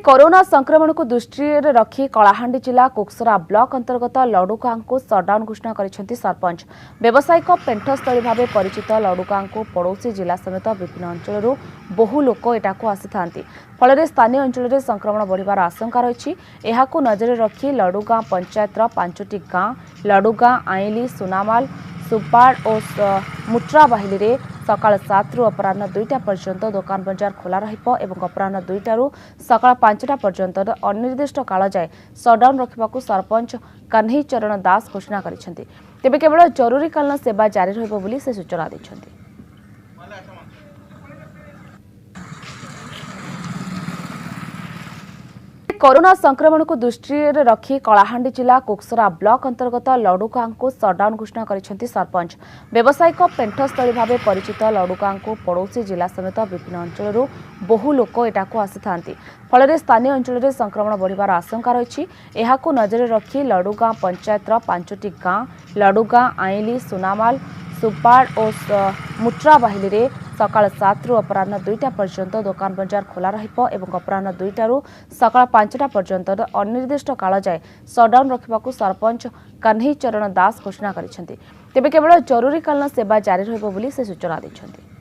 Corona संक्रमण को दृष्टि रखी कलाहांडी जिला कुकसरा ब्लॉक अंतर्गत लडुगां को सटडाउन घोषणा करिसेंती सरपंच। व्यावसायिक पेंठस्थली भाव परिचित लडुगां को पड़ोसी जिला समेत विभिन्न अंचल बहु लोक एटाकू आसी फल स्थानीय अंचल संक्रमण बढ़िबार आशंका रही। एहाकू नजर रखी लडुगां पंचायतर 5टी गां लडुगां आईली सुनामाल सुपाड़ और मुट्रा बाहिली रे सकाळ 7 रु अपराह्न 2टा पर्यंत दुकान बजार खोला रहिबो एवं अपराह्न 2टा रु सकाळ 5टा पर्यंत अनिर्दिष्ट काल जाए सटडाउन रखिबाकू सरपंच कन्हई चरण दास घोषणा करिसेंती। तेबे केवल जरूरीकालीन सेवा जारी रहिबो बोली से सूचना दैछंती। कोरोना संक्रमण को दृष्टि रखी कलाहांडी जिला कुकसरा ब्लॉक अंतर्गत लडुगां को सटडाउन घोषणा करिसेंती सरपंच। व्यावसायिक पेंठस्थली भाव परिचित लडुगां को पड़ोसी जिला समेत विभिन्न अंचल बहु लोक एटाकू आसी फल स्थानीय अंचल संक्रमण बढ़िबार आशंका रही। एहाकू नजर रखी लडुगां पंचायतर 5टी गां लडुगां आईली सुनामाल सुपाड़ और मुट्रा बाहिली रे सकाळ 7 रु अपराह्न 2टा पर्यंत दुकान बजार खोला रहिबो एवं अपराह्न 2टा रु सकाळ 5टा पर्यंत अनिर्दिष्ट काल जाए सटडाउन रखिबाकू सरपंच कन्हई चरण दास घोषणा करिसेंती। तेबे केवल जरूरीकालीन सेवा जारी रहिबो बोली से सूचना दैछंती।